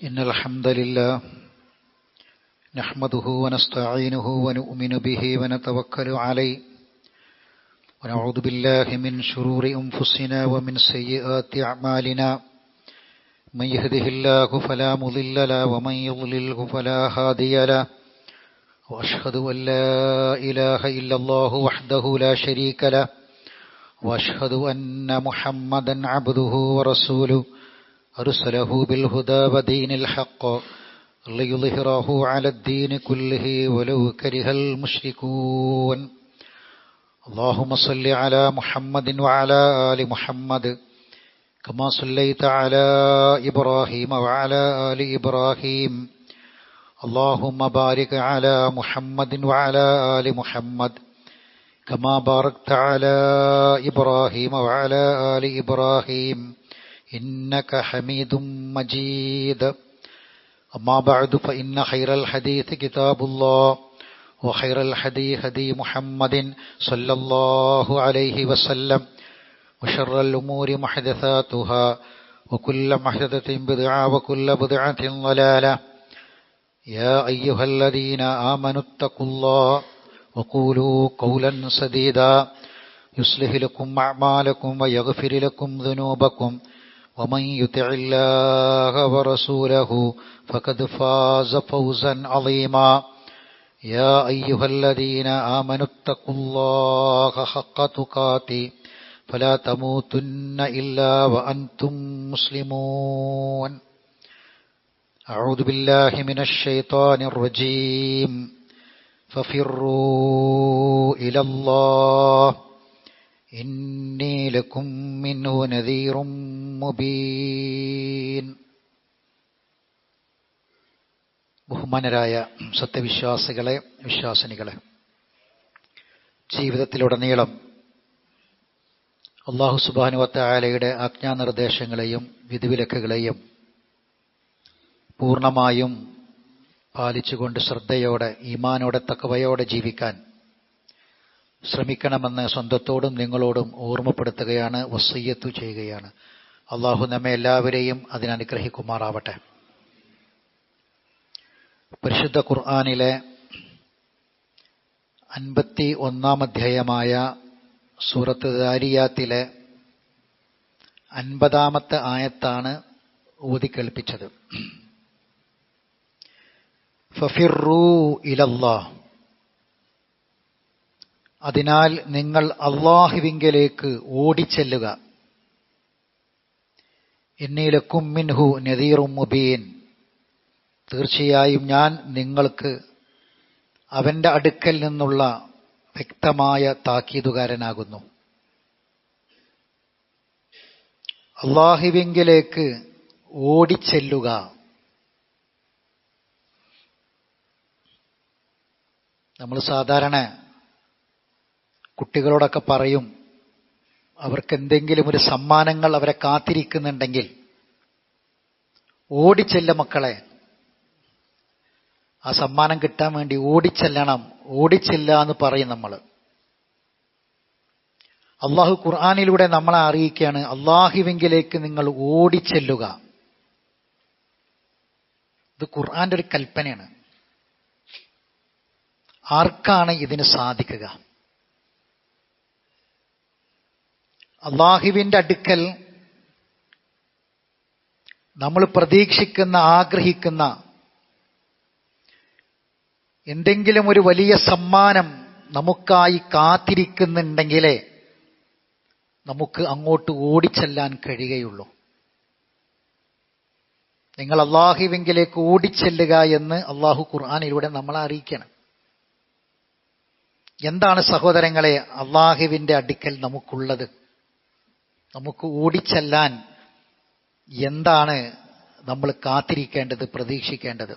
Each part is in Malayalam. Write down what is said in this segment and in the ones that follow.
إن الحمد لله نحمده ونستعينه ونؤمن به ونتوكل عليه ونعوذ بالله من شرور أنفسنا ومن سيئات أعمالنا من يهده الله فلا مضل له ومن يضلله فلا هادي له وأشهد أن لا إله إلا الله وحده لا شريك له وأشهد أن محمدا عبده ورسوله أرسله بالهدى ودين الحق ليظهره على الدين كله ولو كره المشركون اللهم صل على محمد وعلى آل محمد كما صليت على إبراهيم وعلى آل إبراهيم اللهم بارك على محمد وعلى آل محمد كما باركت على إبراهيم وعلى آل إبراهيم إنك حميد مجيد أما بعد فإن خير الحديث كتاب الله وخير الهدي هدي محمد صلى الله عليه وسلم وشر الأمور محدثاتها وكل محدثة بدعة وكل بدعة ضلالة يا أيها الذين آمنوا اتقوا الله وقولوا قولا سديدا يصلح لكم أعمالكم ويغفر لكم ذنوبكم ومن يطع الله ورسوله فقد فاز فوزا عظيما يا أيها الذين آمنوا اتقوا الله حق تقاته فلا تموتن إلا وأنتم مسلمون أعوذ بالله من الشيطان الرجيم ففروا إلى الله إني لكم منه نذير മുബീൻ. ബഹുമാനരായ സത്യവിശ്വാസികളെ, വിശ്വാസിനികളെ, ജീവിതത്തിലുടനീളം അല്ലാഹു സുബ്ഹാനഹു വ തആലയുടെ ആജ്ഞാനിർദ്ദേശങ്ങളെയും വിധിവിലക്കുകളെയും പൂർണ്ണമായും പാലിച്ചുകൊണ്ട് ശ്രദ്ധയോടെ, ഈമാനോടെ, തഖ്വയോടെ ജീവിക്കാൻ ശ്രമിക്കണമെന്ന് സ്വന്തത്തോടും നിങ്ങളോടും ഓർമ്മപ്പെടുത്തുകയാണ്, വസിയ്യത്ത് ചെയ്യുകയാണ്. അള്ളാഹു നമ്മെ എല്ലാവരെയും അതിനനുഗ്രഹിക്കുമാറാവട്ടെ. പരിശുദ്ധ ഖുർആനിലെ 51-ാം അധ്യായമായ സൂറത്ത് ദാരിയാത്തിലെ 50-ാമത്തെ ആയത്താണ് ഓതിക്കേൾപ്പിച്ചത്. ഫഫിറൂ ഇലല്ലാഹ്, അതിനാൽ നിങ്ങൾ അല്ലാഹുവിങ്കലേക്ക് ഓടിച്ചെല്ലുക. ഇന്നി ലക്കും മിൻഹു നദീറും മുബീൻ, തീർച്ചയായും ഞാൻ നിങ്ങൾക്ക് അവന്റെ അടുക്കൽ നിന്നുള്ള വ്യക്തമായ താക്കീതുകാരനാകുന്നു. അല്ലാഹുവിങ്കലേക്ക് ഓടിച്ചെല്ലുക. നമ്മൾ സാധാരണ കുട്ടികളോടൊക്കെ പറയും, അവർക്ക് എന്തെങ്കിലും ഒരു സമ്മാനങ്ങൾ അവരെ കാത്തിരിക്കുന്നുണ്ടെങ്കിൽ ഓടിച്ചെല്ല മക്കളെ, ആ സമ്മാനം കിട്ടാൻ വേണ്ടി ഓടിച്ചെല്ലണം, ഓടിച്ചെല്ല എന്ന് പറയും നമ്മൾ. അള്ളാഹു ഖുർആനിലൂടെ നമ്മളെ അറിയിക്കുകയാണ്, അള്ളാഹുവിങ്കിലേക്ക് നിങ്ങൾ ഓടിച്ചെല്ലുക. ഇത് ഖുർആന്റെ ഒരു കൽപ്പനയാണ്. ആർക്കാണ് ഇതിന് സാധിക്കുക? അള്ളാഹുവിന്റെ അടുക്കൽ നമ്മൾ പ്രതീക്ഷിക്കുന്ന, ആഗ്രഹിക്കുന്ന എന്തെങ്കിലും ഒരു വലിയ സമ്മാനം നമുക്കായി കാത്തിരിക്കുന്നുണ്ടെങ്കിലേ നമുക്ക് അങ്ങോട്ട് ഓടിച്ചെല്ലാൻ കഴിയുകയുള്ളൂ. നിങ്ങൾ അള്ളാഹുവിങ്കിലേക്ക് ഓടിച്ചെല്ലുക എന്ന് അള്ളാഹു ഖുർആനിലൂടെ നമ്മളെ അറിയിക്കണം. എന്താണ് സഹോദരങ്ങളെ അള്ളാഹുവിന്റെ അടുക്കൽ നമുക്കുള്ളത്? നമുക്ക് ഓടിച്ചെല്ലാൻ എന്താണ് നമ്മൾ കാത്തിരിക്കേണ്ടത്, പ്രതീക്ഷിക്കേണ്ടത്?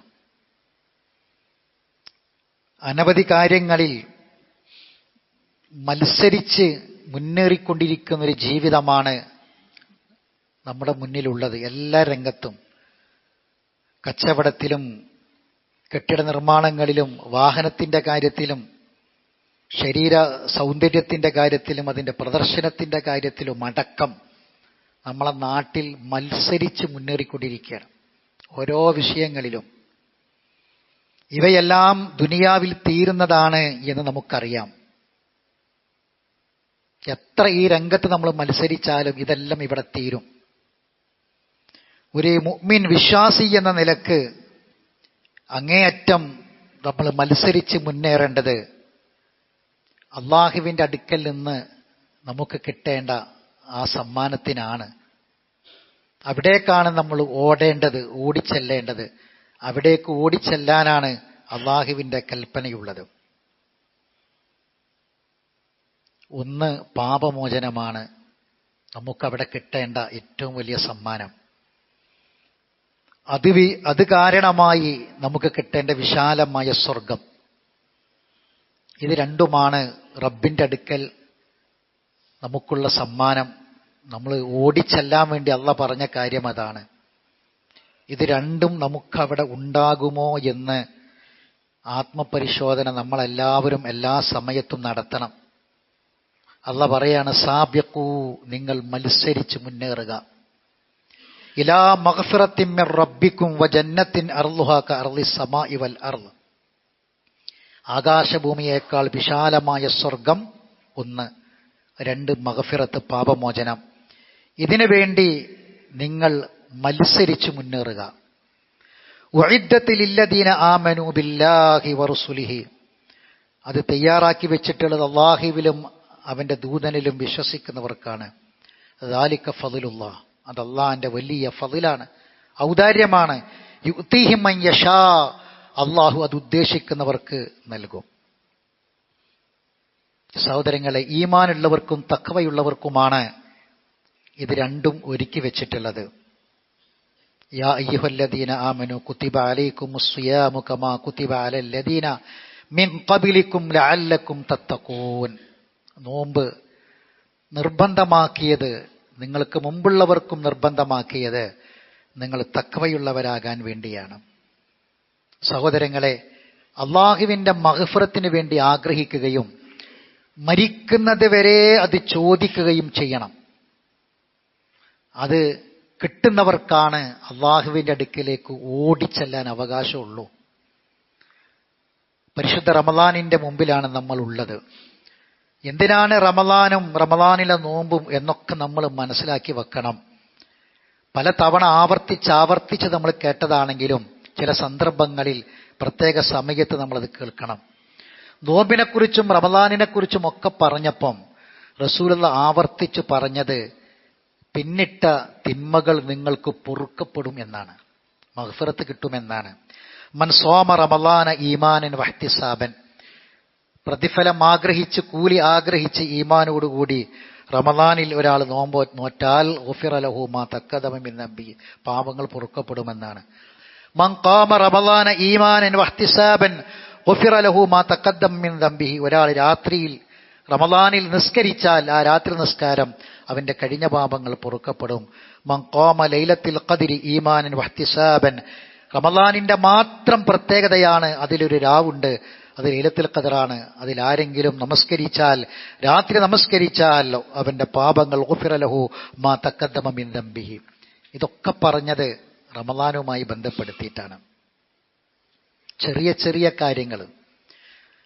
അനവധി കാര്യങ്ങളിൽ മത്സരിച്ച് മുന്നേറിക്കൊണ്ടിരിക്കുന്നൊരു ജീവിതമാണ് നമ്മുടെ മുന്നിലുള്ളത്. എല്ലാ രംഗത്തും, കച്ചവടത്തിലും കെട്ടിട നിർമ്മാണങ്ങളിലും വാഹനത്തിന്റെ കാര്യത്തിലും ശരീര സൗന്ദര്യത്തിന്റെ കാര്യത്തിലും അതിന്റെ പ്രദർശനത്തിന്റെ കാര്യത്തിലും അടക്കം നമ്മളെ നാട്ടിൽ മത്സരിച്ച് മുന്നേറിക്കൊണ്ടിരിക്കുകയാണ്. ഓരോ വിഷയങ്ങളിലും. ഇവയെല്ലാം ദുനിയാവിൽ തീരുന്നതാണ് എന്ന് നമുക്കറിയാം. എത്ര ഈ രംഗത്ത് നമ്മൾ മത്സരിച്ചാലും ഇതെല്ലാം ഇവിടെ തീരും. ഒരു മുഅ്മിൻ വിശ്വാസി എന്ന നിലക്ക് അങ്ങേയറ്റം നമ്മൾ മത്സരിച്ച് മുന്നേറേണ്ടത് അള്ളാഹുവിൻ്റെ അടുക്കൽ നിന്ന് നമുക്ക് കിട്ടേണ്ട ആ സമ്മാനത്തിനാണ്. അവിടേക്കാണ് നമ്മൾ ഓടേണ്ടത്, ഓടിച്ചെല്ലേണ്ടത്. അവിടേക്ക് ഓടിച്ചെല്ലാനാണ് അള്ളാഹുവിൻ്റെ കൽപ്പനയുള്ളത്. ഒന്ന് പാപമോചനമാണ് നമുക്കവിടെ കിട്ടേണ്ട ഏറ്റവും വലിയ സമ്മാനം. അത് കാരണമായി നമുക്ക് കിട്ടേണ്ട വിശാലമായ സ്വർഗം. ഇത് രണ്ടുമാണ് റബ്ബിൻ്റെ അടുക്കൽ നമുക്കുള്ള സമ്മാനം. നമ്മൾ ഓടിച്ചെല്ലാൻ വേണ്ടി അള്ളാഹ് പറഞ്ഞ കാര്യം അതാണ്. ഇത് രണ്ടും നമുക്കവിടെ ഉണ്ടാകുമോ എന്ന് ആത്മപരിശോധന നമ്മളെല്ലാവരും എല്ലാ സമയത്തും നടത്തണം. അള്ളാഹ് പറയാണ്, സാബിഖൂ, നിങ്ങൾ മത്സരിച്ച് മുന്നേറുക. ഇലാ മഗ്ഫിറത്തിൻ മിർ റബ്ബിക്കും വജന്നത്തിൻ അർളുഹാ കഅർളിസ് സമാഇ വൽ അർള്. ആകാശഭൂമിയേക്കാൾ വിശാലമായ സ്വർഗം ഒന്ന്. രണ്ട്, മഗ്ഫിറത്ത്, പാപമോചനം. ഇതിനു വേണ്ടി നിങ്ങൾ മത്സരിച്ച് മുന്നേറുക. ഉഇദ്ദത്ത് ലില്ലദീന ആമനൂ ബില്ലാഹി വറസുലിഹി. അത് തയ്യാറാക്കി വെച്ചിട്ടുള്ളത് അല്ലാഹുവിലും അവന്റെ ദൂതനിലും വിശ്വസിക്കുന്നവർക്കാണ്. ദാലിക ഫദ്ലുല്ലാഹ്, അത് അള്ളാഹിന്റെ വലിയ ഫദ്ലാണ്, ഔദാര്യമാണ്. യുഅ്തീഹി മൻ യശാ, അള്ളാഹു അത് ഉദ്ദേശിക്കുന്നവർക്ക് നൽകും. സഹോദരങ്ങളെ, ഈമാനുള്ളവർക്കും തഖ്വയുള്ളവർക്കുമാണ് ഇത് രണ്ടും ഒരുക്കി വെച്ചിട്ടുള്ളത്. യാ അയ്യുഹല്ലദീന ആമനൂ കുതിബ അലൈക്കുമുസ് സിയാമു കമാ കുതിബ അലല്ലദീന മിൻ ഖബലിക്കും ലഅല്ലക്കും തത്തഖൂൻ. നോമ്പ് നിർബന്ധമാക്കിയത്, നിങ്ങൾക്ക് മുമ്പുള്ളവർക്കും നിർബന്ധമാക്കിയത് നിങ്ങൾ തഖ്വയുള്ളവരാകാൻ വേണ്ടിയാണ്. സഹോദരങ്ങളെ, അള്ളാഹുവിൻ്റെ മഗ്ഫിറത്തിന് വേണ്ടി ആഗ്രഹിക്കുകയും മരിക്കുന്നത് വരെ അത് ചോദിക്കുകയും ചെയ്യണം. അത് കിട്ടുന്നവർക്കാണ് അള്ളാഹുവിൻ്റെ അടുക്കിലേക്ക് ഓടിച്ചെല്ലാൻ അവകാശമുള്ളൂ. പരിശുദ്ധ റമളാനിൻ്റെ മുമ്പിലാണ് നമ്മൾ ഉള്ളത്. എന്തിനാണ് റമളാനും റമളാനിലെ നോമ്പും എന്നൊക്കെ നമ്മൾ മനസ്സിലാക്കി വെക്കണം. പല തവണ ആവർത്തിച്ച് നമ്മൾ കേട്ടതാണെങ്കിലും ചില സന്ദർഭങ്ങളിൽ പ്രത്യേക സമയത്ത് നമ്മളത് കേൾക്കണം. നോമ്പിനെക്കുറിച്ചും റമളാനിനെക്കുറിച്ചും ഒക്കെ പറഞ്ഞപ്പം റസൂലുള്ളാഹി ആവർത്തിച്ച് പറഞ്ഞത് പിന്നിട്ട തിന്മകൾ നിങ്ങൾക്ക് പൊറുക്കപ്പെടും എന്നാണ്, മഗ്ഫിറത്ത് കിട്ടുമെന്നാണ്. മൻ സ്വാമ റമളാന ഈമാനൻ വഹ്തിസാബൻ. പ്രതിഫലം ആഗ്രഹിച്ച്, കൂലി ആഗ്രഹിച്ച് ഈമാനോടുകൂടി റമളാനിൽ ഒരാൾ നോറ്റാൽ ഗുഫിറ ലഹു മാ തഖദ്ദമ മിൻ ദംബി, പാപങ്ങൾ പൊറുക്കപ്പെടുമെന്നാണ്. മൻ ഖാമ റമളാന ഈമാനൻ വഹ്തിസാബൻ ഗുഫിറ ലഹു മാ തഖദ്ദമ മിൻ ദംബിഹി. ഒരാൾ രാത്രിയിൽ റമളാനിൽ നിസ്കരിച്ചാൽ ആ രാത്രി നിസ്കാരം അവന്റെ കഴിഞ്ഞ പാപങ്ങൾ പൊറുക്കപ്പെടും. മൻ ഖാമ ലൈലത്തുൽ ഖദ്രി ഈമാനൻ വഹ്തിസാബൻ. റമളാനിന്റെ മാത്രം പ്രത്യേകതയാണ്, അതിലൊരു രാവുണ്ട്, അത് ലൈലത്തുൽ ഖദറാണ്. അതിലാരെങ്കിലും നമസ്കരിച്ചാൽ, രാത്രി നമസ്കരിച്ചാൽ അവന്റെ പാപങ്ങൾ ഗുഫിറ ലഹു മാ തഖദ്ദമ മിൻ ദംബിഹി. ഇതൊക്കെ പറഞ്ഞത് റമളാനുമായി ബന്ധപ്പെടുത്തിയിട്ടാണ്. ചെറിയ ചെറിയ കാര്യങ്ങൾ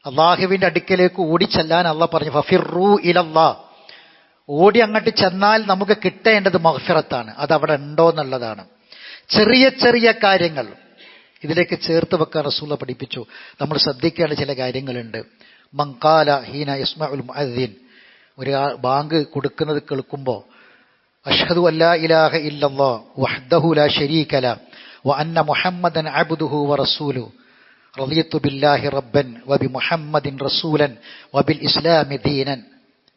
അള്ളാഹുവിന്റെ അടുക്കലേക്ക് ഓടിച്ചെല്ലാൻ അള്ളാഹ് പറഞ്ഞു, ഫഫിറൂ ഇലല്ലാഹ്. ഓടി അങ്ങോട്ട് ചെന്നാൽ നമുക്ക് കിട്ടേണ്ടത് മഗ്ഫിറത്താണ്. അതവിടെ ഉണ്ടോ എന്നുള്ളതാണ്. ചെറിയ ചെറിയ കാര്യങ്ങൾ ഇതിലേക്ക് ചേർത്ത് വെക്കാൻ റസൂലുള്ളാഹി പഠിപ്പിച്ചു. നമ്മൾ ശ്രദ്ധിക്കേണ്ട ചില കാര്യങ്ങളുണ്ട്. മൻഖാല ഹീന യസ്മഉൽ മുഅദ്ദിൻ. ഒരു ബാങ്ക് കൊടുക്കുന്നത് കേൾക്കുമ്പോൾ അഷ്ഹദു അല്ലാ ഇലാഹ ഇല്ലല്ലാഹ് വഹ്ദഹു ലാ ശരീക ലഹു വ അന്ന മുഹമ്മദൻ അബ്ദുഹു വറസൂലുഹു റളിയതു ബില്ലാഹി റബ്ബൻ വബി മുഹമ്മദിൻ റസൂലൻ വബിൽ ഇസ്ലാമി ദീനൻ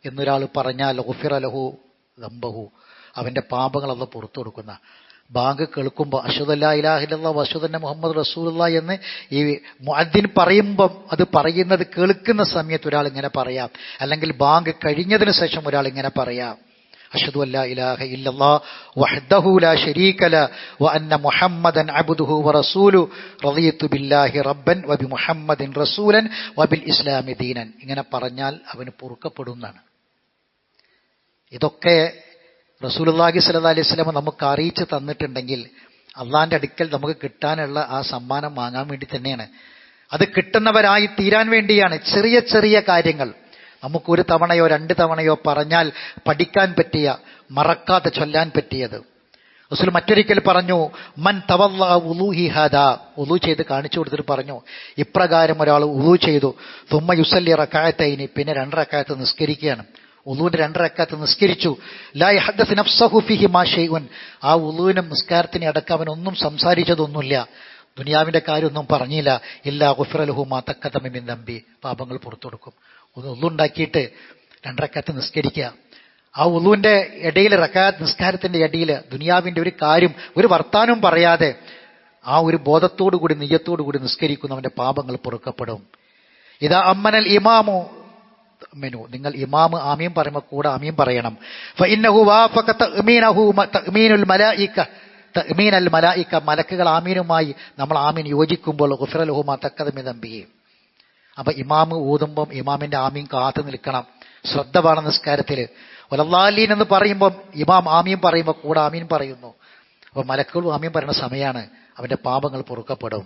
എന്നൊരാൾ പറഞ്ഞാൽ ഗുഫിറ ലഹു ദംബഹു, അവന്റെ പാപങ്ങൾ അല്ലാഹ് പുറത്തു കൊടുക്കുന്ന. ബാങ്ക് കേൾക്കുമ്പോൾ അഷ്ഹദു അല്ലാ ഇലാഹ ഇല്ലല്ലാഹ് വഅഷ്ഹദു അന്ന മുഹമ്മദ് റസൂലുള്ളാഹി എന്ന് ഈ മുഅദ്ദിൻ പറയുമ്പം, അത് പറയുന്നത് കേൾക്കുന്ന സമയത്ത് ഒരാൾ ഇങ്ങനെ പറയാം, അല്ലെങ്കിൽ ബാങ്ക് കഴിഞ്ഞതിന് ശേഷം ഒരാൾ ഇങ്ങനെ പറയാം, അഷ്ഹദു അല്ലാ ഇലാഹ ഇല്ലല്ലാഹ് വഹ്ദഹു ലാ ശരീക ലഹു വ അന്ന മുഹമ്മദൻ അബ്ദുഹു വറസൂലുഹു റളിയതു ബില്ലാഹി റബ്ബൻ വബി മുഹമ്മദിൻ റസൂലൻ വബിൽ ഇസ്ലാമി ദീനൻ. ഇങ്ങനെ പറഞ്ഞാൽ അവന് പൊറുക്കപ്പെടുന്നതാണ്. ഇതൊക്കെ റസൂലുള്ളാഹി സ്വല്ലല്ലാഹി അലൈഹി വസല്ലം നമുക്ക് അറിയിച്ചു തന്നിട്ടുണ്ടെങ്കിൽ അള്ളാന്റെ അടുക്കൽ നമുക്ക് കിട്ടാനുള്ള ആ സമ്മാനം വാങ്ങാൻ വേണ്ടി തന്നെയാണ്. അത് കിട്ടുന്നവരായി തീരാൻ വേണ്ടിയാണ്. ചെറിയ ചെറിയ കാര്യങ്ങൾ നമുക്കൊരു തവണയോ 2 തവണയോ പറഞ്ഞാൽ പഠിക്കാൻ പറ്റിയ, മറക്കാതെ ചൊല്ലാൻ പറ്റിയത്. റസൂൽ മറ്റൊരിക്കൽ പറഞ്ഞു, മൻ തവല്ല വുളൂഹി ഹാദാ, വുളൂ ചെയ്ത് കാണിച്ചു കൊടുത്തിട്ട് പറഞ്ഞു, ഇപ്രകാരം ഒരാൾ വുളൂ ചെയ്തു, തുമ്മ യുസല്ലി റകഅത്തൈനി, പിന്നെ 2 റകഅത്ത് നിസ്കരിക്കുകയാണ്. വുളൂവിന്റെ 2 റകഅത്ത് നിസ്കരിച്ചു. ലാ യഹദ്ദസു നഫ്സഹു ഫീഹി മാ ഷൈഉൻ, ആ വുളൂവിനും നിസ്കാരത്തിനെ അടക്കം അവനൊന്നും സംസാരിച്ചതൊന്നുമില്ല, ദുനിയാവിന്റെ കാര്യമൊന്നും പറഞ്ഞില്ല. ഇല്ലാ ഗുഫിറ ലഹു മാ തഖദ്ദമ മിൻ ദംബി, പാപങ്ങൾ പുറത്തു കൊടുക്കും. വുളൂ ഉണ്ടാക്കിയിട്ട് 2 റകഅത്ത് നിസ്കരിക്കുക. ആ വുളുവിന്റെ ഇടയിൽ, റകഅത്ത് നിസ്കാരത്തിന്റെ ഇടയിൽ ദുനിയാവിന്റെ ഒരു കാര്യം, ഒരു വർത്താനവും പറയാതെ ആ ഒരു ബോധത്തോടുകൂടി, നിയ്യത്തോടുകൂടി നിസ്കരിക്കുന്നവന്റെ പാപങ്ങൾ പൊറുക്കപ്പെടും. ഇതാ അമ്മനൽ ഇമാമു മെനു, നിങ്ങൾ ഇമാമ് ആമീൻ പറയുമ്പോൾ കൂടെ ആമീൻ പറയണം. ഫഇന്നഹു വാഫഖ തഅ്മീനഹു തഅ്മീനുൽ മലായിക, തഅ്മീനൽ മലായിക, മലക്കുകൾ ആമീനുമായി നമ്മൾ ആമീൻ യോജിക്കുമ്പോൾ ഗുഫിറ ലഹു മാ തഖദ്ദമ മിൻ ദംബിഹി. അപ്പൊ ഇമാമ് ഊതുമ്പം ഇമാമിന്റെ ആമീൻ കാത്തു നിൽക്കണം. ശ്രദ്ധ വേണം നിസ്കാരത്തിൽ. വലല്ലാലീൻ എന്ന് പറയുമ്പോൾ ഇമാം ആമീൻ പറയുമ്പോൾ കൂടെ ആമീൻ പറയുന്നു. അപ്പൊ മലക്കുകളും ആമീൻ പറയുന്ന സമയമാണ് അവന്റെ പാപങ്ങൾ പൊറുക്കപ്പെടും.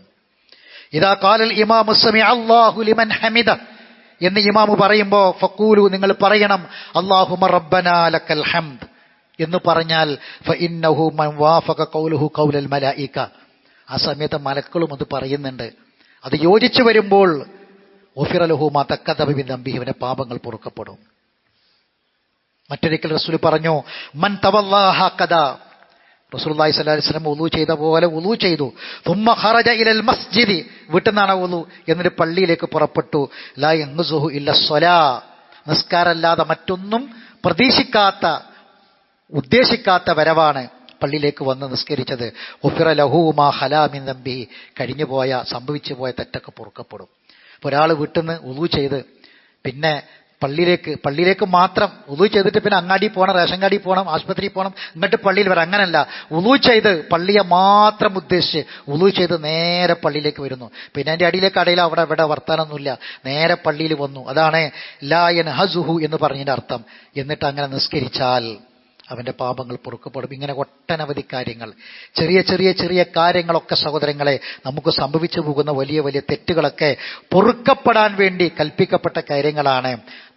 ഇദാ ഖാലൽ ഇമാമു സമിഅ അല്ലാഹു ലിമൻ ഹമിദ എന്ന് ഇമാമു പറയുമ്പോൾ ഫഖൂലു, നിങ്ങൾ പറയണം, അല്ലാഹുമ്മ റബ്ബനാ ലക്കൽ ഹംദ് എന്ന് പറഞ്ഞാൽ ഫഇന്നഹു മൻ വാഫഖ ഖൗലുഹു ഖൗലൽ മലായിക, ആ സമയത്ത് മലക്കുകളും അത് പറയുന്നുണ്ട്. അത് യോജിച്ചു വരുമ്പോൾ ഗുഫിറ ലഹു മാ തഖദ്ദമ മിൻ ദംബിഹി, അവന്റെ പാപങ്ങൾ പൊറുക്കപ്പെടും. മറ്റൊരിക്കൽ റസൂൽ പറഞ്ഞു, മൻ തവല്ലാഹ ഖദാ, റസൂലുള്ളാഹി സ്വല്ലല്ലാഹി അലൈഹി വസല്ലം വുളൂ ചെയ്ത പോലെ വുളൂ ചെയ്തു. തുമ്മ ഖറജ ഇലൽ മസ്ജിദി, വീട്ടിൽ നിന്നാണ് വുളൂ, എന്നിട്ട് പള്ളിയിലേക്ക് പുറപ്പെട്ടു. ലാ യൻസുഹു ഇല്ല സ്വലാ, നിസ്കാരമല്ലാതെ മറ്റൊന്നും പ്രതീക്ഷിക്കാത്ത, ഉദ്ദേശിക്കാത്ത വരവാണ് പള്ളിയിലേക്ക് വന്ന് നിസ്കരിച്ചത്. ഗുഫിറ ലഹു മാ ഖലാ മിൻ ദംബിഹി, കഴിഞ്ഞുപോയ, സംഭവിച്ചു പോയ തെറ്റൊക്കെ പൊറുക്കപ്പെടും. ഇപ്പോൾ ഒരാൾ വീട്ടിൽ നിന്ന് വുളൂ ചെയ്ത് പിന്നെ പള്ളിയിലേക്ക് മാത്രം വുളൂ ചെയ്തിട്ട് പിന്നെ അങ്ങാടി പോകണം, റേഷൻ കടയിൽ പോകണം, ആശുപത്രിയിൽ പോകണം, എന്നിട്ട് പള്ളിയിൽ വരാം, അങ്ങനല്ല. വുളൂ ചെയ്ത് പള്ളിയെ മാത്രം ഉദ്ദേശിച്ച് വുളൂ ചെയ്ത് നേരെ പള്ളിയിലേക്ക് വരുന്നു. പിന്നെ അതിൻ്റെ അടിയിലേക്ക് അടയിൽ അവിടെ ഇവിടെ വർത്താനൊന്നുമില്ല, നേരെ പള്ളിയിൽ വന്നു. അതാണ് ലാ യൻഹസുഹു എന്ന് പറഞ്ഞതിൻ്റെ അർത്ഥം. എന്നിട്ട് അങ്ങനെ നിസ്കരിച്ചാൽ അവന്റെ പാപങ്ങൾ പൊറുക്കപ്പെടും. ഇങ്ങനെ ഒട്ടനവധി കാര്യങ്ങൾ, ചെറിയ ചെറിയ ചെറിയ കാര്യങ്ങളൊക്കെ സഹോദരങ്ങളെ, നമുക്ക് സംഭവിച്ചു പോകുന്ന വലിയ വലിയ തെറ്റുകളൊക്കെ പൊറുക്കപ്പെടാൻ വേണ്ടി കൽപ്പിക്കപ്പെട്ട കാര്യങ്ങളാണ്.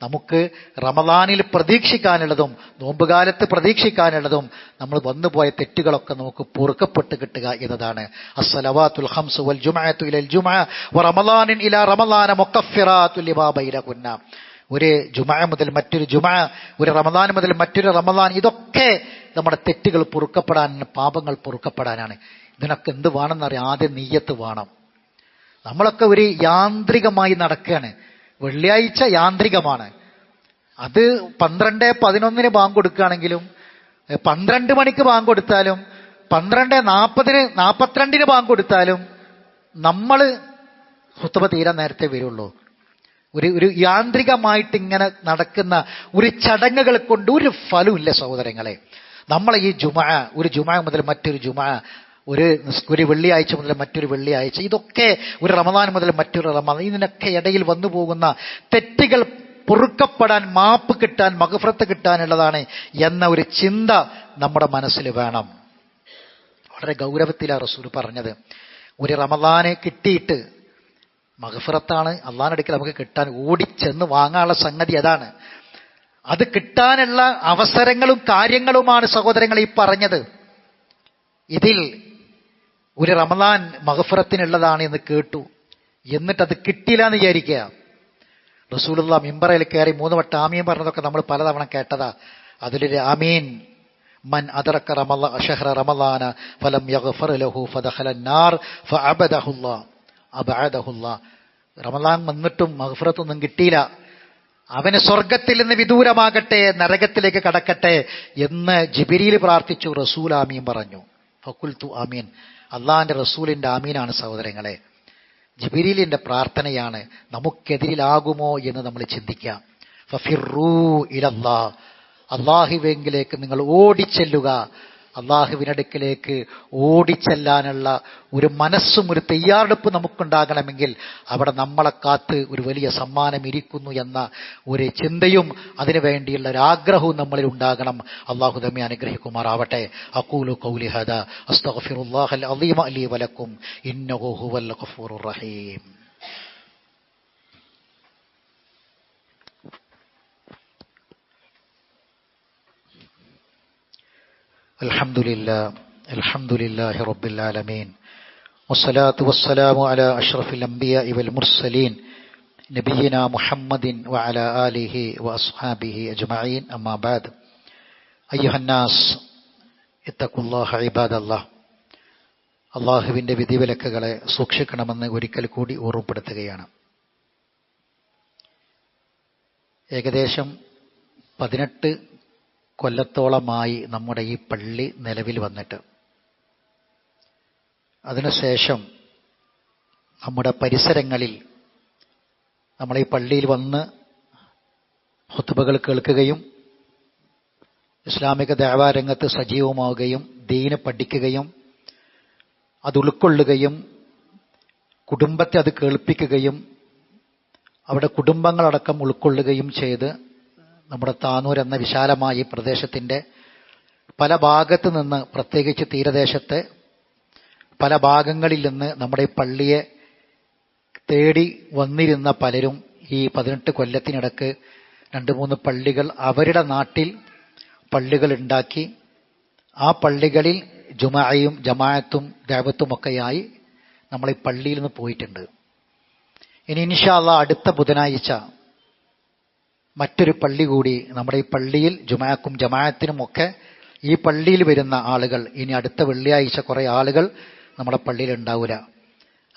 നമുക്ക് റമദാനിൽ പ്രതീക്ഷിക്കാനുള്ളതും നോമ്പുകാലത്ത് പ്രതീക്ഷിക്കാനുള്ളതും നമ്മൾ വന്നുപോയ തെറ്റുകളൊക്കെ നമുക്ക് പൊറുക്കപ്പെട്ട് കിട്ടുക എന്നതാണ്. അസ്സലവാത്തുൽ ഖംസു വൽ ജുമുഅത്തു ഇലൽ ജുമുഅ വ റമളാനിൻ ഇലാ റമളാന മുകഫിറാത്തു ലിമാ ബൈനകുന്ന, ഒരു ജുമുഅ മുതൽ മറ്റൊരു ജുമുഅ, ഒരു റമദാൻ മുതൽ മറ്റൊരു റമദാൻ, ഇതൊക്കെ നമ്മുടെ തെറ്റുകൾ പൊറുക്കപ്പെടാനാണ്, പാപങ്ങൾ പൊറുക്കപ്പെടാനാണ്. ഇതിനൊക്കെ എന്ത് വേണമെന്നറിയാം? ആദ്യം നിയ്യത്ത് വേണം. നമ്മളൊക്കെ ഒരു യാന്ത്രികമായി നടക്കുകയാണ്. വെള്ളിയാഴ്ച യാന്ത്രികമാണ്. അത് 12:11 ബാങ്ക് കൊടുക്കുകയാണെങ്കിലും 12 മണിക്ക് ബാങ്ക് കൊടുത്താലും 12:42 ബാങ്ക് കൊടുത്താലും നമ്മൾ ഖുത്ബ തീരാൻ നേരത്തെ വരുള്ളൂ. ഒരു യാന്ത്രികമായിട്ട് ഇങ്ങനെ നടക്കുന്ന ഒരു ചടങ്ങുകൾ കൊണ്ട് ഒരു ഫലമില്ല സഹോദരങ്ങളെ. നമ്മളെ ഈ ജുമുഅ, ഒരു ജുമുഅ മുതൽ മറ്റൊരു ജുമുഅ, ഒരു വെള്ളിയാഴ്ച മുതൽ മറ്റൊരു വെള്ളിയാഴ്ച, ഇതൊക്കെ ഒരു റമദാൻ മുതൽ മറ്റൊരു റമദാൻ, ഇതിനൊക്കെ ഇടയിൽ വന്നു പോകുന്ന തെറ്റുകൾ പൊറുക്കപ്പെടാൻ, മാപ്പ് കിട്ടാൻ, മഗ്ഫിറത്ത് കിട്ടാനുള്ളതാണ് എന്ന ഒരു ചിന്ത നമ്മുടെ മനസ്സിൽ വേണം. വളരെ ഗൗരവത്തിലാണ് റസൂൽ പറഞ്ഞത്. ഒരു റമദാനെ കിട്ടിയിട്ട് മഗ്ഫിറത്താണ് അള്ളാഹുവിന്റെ അടുക്കൽ നമുക്ക് കിട്ടാൻ, ഓടിച്ചെന്ന് വാങ്ങാനുള്ള സംഗതി അതാണ്. അത് കിട്ടാനുള്ള അവസരങ്ങളും കാര്യങ്ങളുമാണ് സഹോദരങ്ങൾ ഈ പറഞ്ഞത്. ഇതിൽ ഒരു റമദാൻ മഗ്ഫിറത്തിനുള്ളതാണ് എന്ന് കേട്ടു, എന്നിട്ടത് കിട്ടിയില്ല എന്ന് വിചാരിക്കുക. റസൂലുള്ളാഹി മിമ്പറിൽ കയറി 3 വട്ടം ആമീൻ പറഞ്ഞതൊക്കെ നമ്മൾ പലതവണ കേട്ടതാ. അതിലൊരു ആമീൻ, മൻ അദറക ഷഹ്റ റമളാന ഫലം യഗ്ഫർ ലഹു ഫദഖല അന്നാർ ഫഅബദഹുല്ലാഹ് അബഅദഹുല്ലാഹ്. റമളാൻ വന്നിട്ടും മഗ്ഫിറത്തൊന്നും കിട്ടിയില്ല, അവന് സ്വർഗത്തിൽ നിന്ന് വിദൂരമാകട്ടെ, നരകത്തിലേക്ക് കടക്കട്ടെ എന്ന് ജിബ്രീൽ പ്രാർത്ഥിച്ചു. റസൂൽ ആമീൻ പറഞ്ഞു. ഫഖുൽതു ആമീൻ. അള്ളാഹിന്റെ റസൂലിന്റെ ആമീനാണ് സഹോദരങ്ങളെ, ജിബ്രീലിന്റെ പ്രാർത്ഥനയാണ്. നമുക്കെതിരിലാകുമോ എന്ന് നമ്മൾ ചിന്തിക്കാം. ഫഫിറൂ ഇലല്ലാഹ്, അള്ളാഹുവിലേക്ക് നിങ്ങൾ ഓടിച്ചെല്ലുക, അള്ളാഹുവിനടുക്കിലേക്ക് ഓടിച്ചെല്ലാനുള്ള ഒരു മനസ്സും ഒരു തയ്യാറെടുപ്പ് നമുക്കുണ്ടാകണമെങ്കിൽ അവിടെ നമ്മളെ കാത്ത് ഒരു വലിയ സമ്മാനം ഇരിക്കുന്നു എന്ന ഒരു ചിന്തയും അതിനു വേണ്ടിയുള്ള ഒരു ആഗ്രഹവും നമ്മളിൽ ഉണ്ടാകണം. അള്ളാഹു നമ്മെ അനുഗ്രഹിക്കുമാറാവട്ടെ. അഖൂലു ഖൗലി ഹാദാ അസ്തഗ്ഫിറുല്ലാഹൽ അളീമ ലീ വലക്കും ഇന്നഹു ഹുവൽ ഗഫൂറുർ റഹീം. അൽഹംദുലില്ലാഹി റബ്ബിൽ ആലമീൻ വസ്സലാത്തു വസ്സലാമു അലാ അഷ്റഫിൽ അംബിയാഇ വൽ മുർസലീൻ നബിയിനാ മുഹമ്മദിൻ വഅലാ ആലിഹി വഅസ്ഹാബിഹി അജ്മഈൻ. അമ്മാ ബഅദ്. അയ്യുഹന്നാസ് ഇത്തഖുല്ലാഹ ഇബാദല്ലാഹ്. അള്ളാഹുവിൻ്റെ വിധിവിലക്കുകളെ സൂക്ഷിക്കണമെന്ന് ഒരിക്കൽ കൂടി ഓർമ്മപ്പെടുത്തുകയാണ്. ഏകദേശം 18 കൊല്ലത്തോളമായി നമ്മുടെ ഈ പള്ളി നിലവിൽ വന്നിട്ട്. അതിനുശേഷം നമ്മുടെ പരിസരങ്ങളിൽ നമ്മൾ ഈ പള്ളിയിൽ വന്ന് ഖുത്ബകൾ കേൾക്കുകയും ഇസ്ലാമിക ദഅവാ രംഗത്ത് സജീവമാവുകയും ദീന് പഠിക്കുകയും അത് ഉൾക്കൊള്ളുകയും കുടുംബത്തെ അത് കേൾപ്പിക്കുകയും അവിടെ കുടുംബങ്ങളടക്കം ഉൾക്കൊള്ളുകയും ചെയ്ത് നമ്മുടെ താനൂർ എന്ന വിശാലമായ ഈ പ്രദേശത്തിൻ്റെ പല ഭാഗത്തു നിന്ന്, പ്രത്യേകിച്ച് തീരദേശത്തെ പല ഭാഗങ്ങളിൽ നിന്ന് നമ്മുടെ ഈ പള്ളിയെ തേടി വന്നിരുന്ന പലരും ഈ 18 കൊല്ലത്തിനിടക്ക് 2-3 പള്ളികൾ അവരുടെ നാട്ടിൽ പള്ളികൾ ഉണ്ടാക്കി ആ പള്ളികളിൽ ജുമഅയും ജമാഅത്തും ദഅവത്തുമൊക്കെയായി നമ്മൾ ഈ പള്ളിയിൽ നിന്ന് പോയിട്ടുണ്ട്. ഇനി ഇൻഷാ അല്ലാഹ് അടുത്ത ബുധനാഴ്ച മറ്റൊരു പള്ളി കൂടി നമ്മുടെ ഈ പള്ളിയിൽ ജുമഅക്കും ജമാഅത്തിനുമൊക്കെ ഈ പള്ളിയിൽ വരുന്ന ആളുകൾ, ഇനി അടുത്ത വെള്ളിയാഴ്ച കുറേ ആളുകൾ നമ്മുടെ പള്ളിയിൽ ഉണ്ടാവില്ല.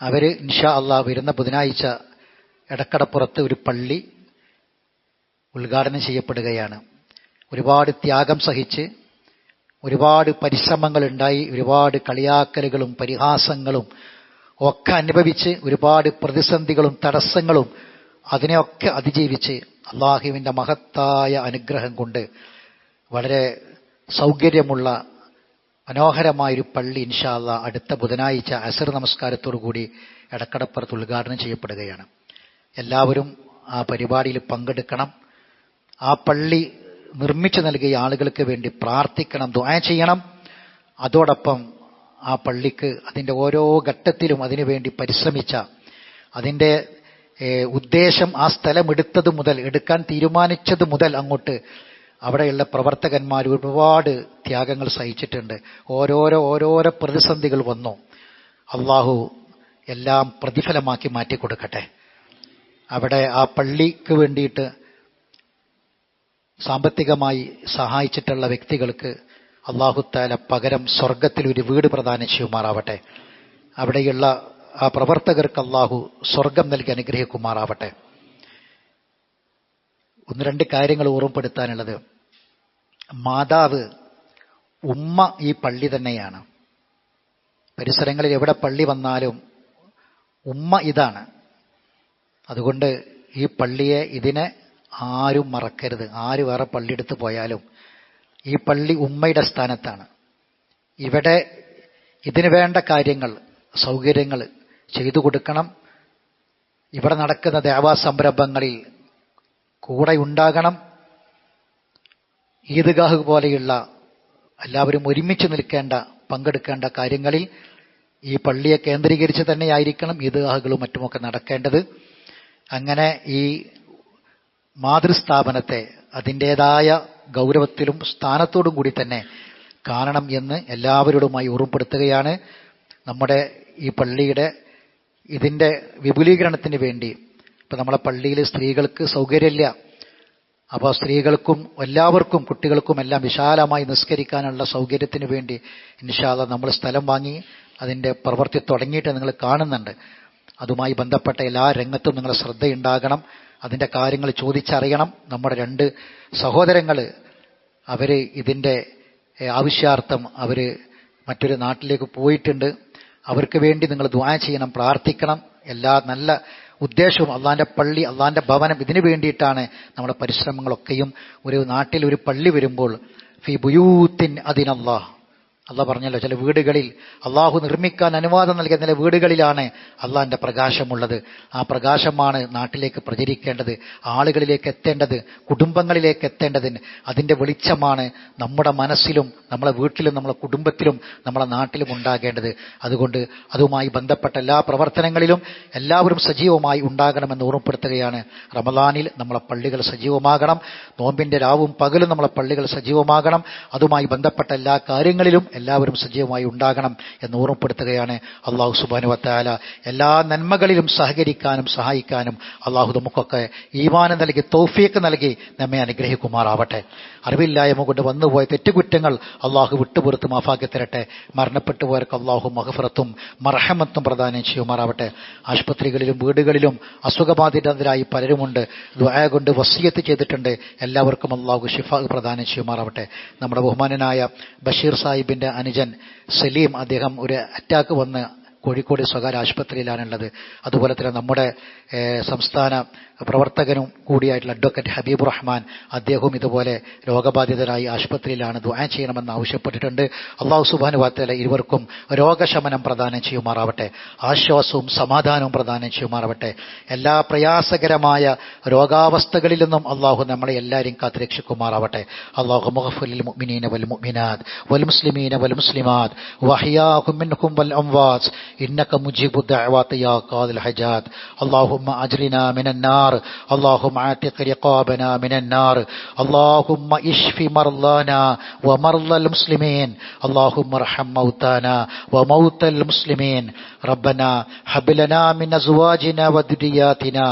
അവർ ഇൻഷാ അല്ലാഹ് വരുന്ന ബുധനാഴ്ച എടക്കടപ്പുറത്ത് ഒരു പള്ളി ഉദ്ഘാടനം ചെയ്യപ്പെടുകയാണ്. ഒരുപാട് ത്യാഗം സഹിച്ച്, ഒരുപാട് പരിശ്രമങ്ങൾ ഉണ്ടായി, ഒരുപാട് കളിയാക്കലുകളും പരിഹാസങ്ങളും ഒക്കെ അനുഭവിച്ച്, ഒരുപാട് പ്രതിസന്ധികളും തടസ്സങ്ങളും അതിനെയൊക്കെ അതിജീവിച്ച് അള്ളാഹുവിൻ്റെ മഹത്തായ അനുഗ്രഹം കൊണ്ട് വളരെ സൗകര്യമുള്ള മനോഹരമായൊരു പള്ളി ഇൻഷാ അല്ലാഹ് അടുത്ത ബുധനാഴ്ച അസർ നമസ്കാരത്തോടു കൂടി എടക്കടപ്പുറത്ത് ഉദ്ഘാടനം ചെയ്യപ്പെടുകയാണ്. എല്ലാവരും ആ പരിപാടിയിൽ പങ്കെടുക്കണം. ആ പള്ളി നിർമ്മിച്ചു നൽകിയ ആളുകൾക്ക് വേണ്ടി പ്രാർത്ഥിക്കണം, ദുആ ചെയ്യണം. അതോടൊപ്പം ആ പള്ളിക്ക് അതിൻ്റെ ഓരോ ഘട്ടത്തിലും അതിനുവേണ്ടി പരിശ്രമിച്ച, അതിൻ്റെ ഉദ്ദേശം ആ സ്ഥലം എടുക്കാൻ തീരുമാനിച്ചത് മുതൽ അങ്ങോട്ട് അവിടെയുള്ള പ്രവർത്തകന്മാർ ഒരുപാട് ത്യാഗങ്ങൾ സഹിച്ചിട്ടുണ്ട്. ഓരോരോ പ്രതിസന്ധികൾ വന്നു. അള്ളാഹു എല്ലാം പ്രതിഫലമാക്കി മാറ്റിക്കൊടുക്കട്ടെ. അവിടെ ആ പള്ളിക്ക് വേണ്ടിയിട്ട് സാമ്പത്തികമായി സഹായിച്ചിട്ടുള്ള വ്യക്തികൾക്ക് അല്ലാഹു തആല പകരം സ്വർഗത്തിൽ ഒരു വീട് പ്രദാനം ചെയ്യുമാറാവട്ടെ. അവിടെയുള്ള ആ പ്രവർത്തകർക്ക് അല്ലാഹു സ്വർഗം നൽകി അനുഗ്രഹിക്കുമാറാവട്ടെ. 1-2 കാര്യങ്ങൾ ഓർമ്മപ്പെടുത്താനുള്ളത്. മാതാവ്, ഉമ്മ ഈ പള്ളി തന്നെയാണ്. പരിസരങ്ങളിൽ എവിടെ പള്ളി വന്നാലും ഉമ്മ ഇതാണ്. അതുകൊണ്ട് ഈ പള്ളിയെ, ഇതിനെ ആരും മറക്കരുത്. ആര് വേറെ പള്ളിയെടുത്ത് പോയാലും ഈ പള്ളി ഉമ്മയുടെ സ്ഥാനത്താണ്. ഇവിടെ ഇതിന് വേണ്ട കാര്യങ്ങൾ, സൗകര്യങ്ങൾ ചെയ്തു കൊടുക്കണം. ഇവിടെ നടക്കുന്ന ദഅവാ സംരംഭങ്ങളിൽ കൂടെ ഉണ്ടാകണം. ഈദ്ഗാഹ് പോലെയുള്ള എല്ലാവരും ഒരുമിച്ച് നിൽക്കേണ്ട, പങ്കെടുക്കേണ്ട കാര്യങ്ങളിൽ ഈ പള്ളിയെ കേന്ദ്രീകരിച്ച് തന്നെയായിരിക്കണം ഈദ്ഗാഹുകളും മറ്റുമൊക്കെ നടക്കേണ്ടത്. അങ്ങനെ ഈ മാതൃസ്ഥാപനത്തെ അതിൻ്റേതായ ഗൗരവത്തിലും സ്ഥാനത്തോടും കൂടി തന്നെ കാണണം എന്ന് എല്ലാവരോടുമായി ഓർമ്മപ്പെടുത്തുകയാണ്. നമ്മുടെ ഈ പള്ളിയുടെ ഇതിൻ്റെ വിപുലീകരണത്തിന് വേണ്ടി ഇപ്പം നമ്മളെ പള്ളിയിൽ സ്ത്രീകൾക്ക് സൗകര്യമില്ല. അപ്പോൾ സ്ത്രീകൾക്കും എല്ലാവർക്കും, കുട്ടികൾക്കും എല്ലാം വിശാലമായി നിസ്കരിക്കാനുള്ള സൗകര്യത്തിന് വേണ്ടി ഇൻഷാ അല്ലാഹ് നമ്മൾ സ്ഥലം വാങ്ങി അതിൻ്റെ പ്രവൃത്തി തുടങ്ങിയിട്ട് നിങ്ങൾ കാണുന്നുണ്ട്. അതുമായി ബന്ധപ്പെട്ട എല്ലാ രംഗത്തും നിങ്ങളുടെ ശ്രദ്ധയുണ്ടാകണം. അതിൻ്റെ കാര്യങ്ങൾ ചോദിച്ചറിയണം. നമ്മുടെ 2 സഹോദരങ്ങൾ അവർ ഇതിൻ്റെ ആവശ്യാർത്ഥം അവർ മറ്റൊരു നാട്ടിലേക്ക് പോയിട്ടുണ്ട്. അവർക്ക് വേണ്ടി നിങ്ങൾ ദുആ ചെയ്യണം, പ്രാർത്ഥിക്കണം. എല്ലാ നല്ല ഉദ്ദേശവും, അള്ളാൻ്റെ പള്ളി, അള്ളാൻ്റെ ഭവനം, ഇതിനു വേണ്ടിയിട്ടാണ് നമ്മുടെ പരിശ്രമങ്ങളൊക്കെയും. ഒരു നാട്ടിൽ ഒരു പള്ളി വരുമ്പോൾ ഫി ബുയൂത്തിൻ അതിനല്ലാഹ്, അള്ളാഹ് പറഞ്ഞല്ലോ, ചില വീടുകളിൽ അള്ളാഹു നിർമ്മിക്കാൻ അനുവാദം നൽകിയ ചില വീടുകളിലാണ് അള്ളാഹിന്റെ പ്രകാശമുള്ളത്. ആ പ്രകാശമാണ് നാട്ടിലേക്ക് പ്രചരിക്കേണ്ടത്, ആളുകളിലേക്ക് എത്തേണ്ടത്, കുടുംബങ്ങളിലേക്ക് എത്തേണ്ടതിന്. അതിൻ്റെ വെളിച്ചമാണ് നമ്മുടെ മനസ്സിലും നമ്മളെ വീട്ടിലും നമ്മളെ കുടുംബത്തിലും നമ്മളെ നാട്ടിലും ഉണ്ടാകേണ്ടത്. അതുകൊണ്ട് അതുമായി ബന്ധപ്പെട്ട എല്ലാ പ്രവർത്തനങ്ങളിലും എല്ലാവരും സജീവമായി ഉണ്ടാകണമെന്ന് ഓർമ്മപ്പെടുത്തുകയാണ്. റമദാനിൽ നമ്മളെ പള്ളികൾ സജീവമാകണം, നോമ്പിന്റെ രാവും പകലും നമ്മളെ പള്ളികൾ സജീവമാകണം. അതുമായി ബന്ധപ്പെട്ട എല്ലാ കാര്യങ്ങളിലും എല്ലാവരും സജീവമായി ഉണ്ടാകണം എന്ന് ഓർമ്മപ്പെടുത്തുകയാണ്. അള്ളാഹു സുബ്ഹാനഹു വ തആല എല്ലാ നന്മകളിലും സഹകരിക്കാനും സഹായിക്കാനും അള്ളാഹു നമുക്കൊക്കെ ഈമാൻ നൽകി തൗഫീഖ് നൽകി നമ്മെ അനുഗ്രഹിക്കുമാറാവട്ടെ. അറിവില്ലായ്മ കൊണ്ട് വന്നുപോയ തെറ്റുകുറ്റങ്ങൾ അള്ളാഹു വിട്ടുപുറത്ത് മാഫാക്കി തരട്ടെ. മരണപ്പെട്ടു പോയവർക്ക് അള്ളാഹു മഗ്ഫിറത്തും മർഹമത്തും പ്രദാനം ചെയ്യുമാറാവട്ടെ. ആശുപത്രികളിലും വീടുകളിലും അസുഖബാധിതരായി പലരുമുണ്ട്. ദുആ കൊണ്ട് വസിയത്ത് ചെയ്തിട്ടുണ്ട്. എല്ലാവർക്കും അള്ളാഹു ശിഫ പ്രദാനം ചെയ്യുമാറാവട്ടെ. നമ്മുടെ ബഹുമാനനായ ബഷീർ സാഹിബിന്റെ അനുജൻ സലീം, അദ്ദേഹം ഒരു അറ്റാക്ക് വന്ന് കോഴിക്കോട് സ്വകാര്യ ആശുപത്രിയിലാണുള്ളത്. അതുപോലെ തന്നെ നമ്മുടെ സംസ്ഥാന പ്രവർത്തകനും കൂടിയായിട്ടുള്ള അഡ്വക്കേറ്റ് ഹബീബ് റഹ്മാൻ, അദ്ദേഹവും ഇതുപോലെ രോഗബാധിതരായി ആശുപത്രിയിലാണ്. ദുആ ചെയ്യണമെന്ന് ആവശ്യപ്പെട്ടിട്ടുണ്ട്. അല്ലാഹു സുബ്ഹാനഹു വ തആല ഇരുവർക്കും രോഗശമനം പ്രദാനം ചെയ്യുമാറാവട്ടെ, ആശ്വാസവും സമാധാനവും പ്രദാനം ചെയ്യുമാറാവട്ടെ. എല്ലാ പ്രയാസകരമായ രോഗാവസ്ഥകളിൽ നിന്നും അല്ലാഹു നമ്മളെ എല്ലാവരെയും കാത്തുരക്ഷിക്കുമാറാവട്ടെ. അല്ലാഹു മഗ്ഫിറിൽ മുഅ്മിനീന വൽ മുഅ്മിനാത്ത് വൽ മുസ്ലിമീന വൽ മുസ്ലിമാത്ത് വഅഹ്യാഹും മിൻഹും വൽ അംവാത്ത് ഇന്നക മുജീബു ദഅവാതി യാ ഖാദിൽ ഹജാത്ത്. اللهم أجرنا من النار، اللهم اعتق رقابنا من النار، اللهم اشف مرضانا ومرضى المسلمين، اللهم ارحم موتانا وموتى المسلمين. ربنا هب لنا من أزواجنا وذرياتنا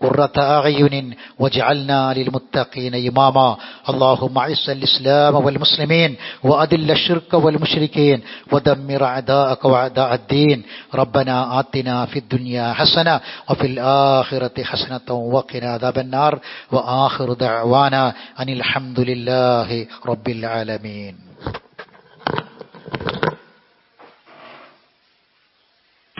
قرة أعين واجعلنا للمتقين إماما. اللهم أعز الإسلام والمسلمين وأذل الشرك والمشركين ودمر أعداءك وأعداء الدين. ربنا آتنا في الدنيا حسنة وفي الآخرة حسنة وقنا عذاب النار. وآخر دعوانا أن الحمد لله رب العالمين.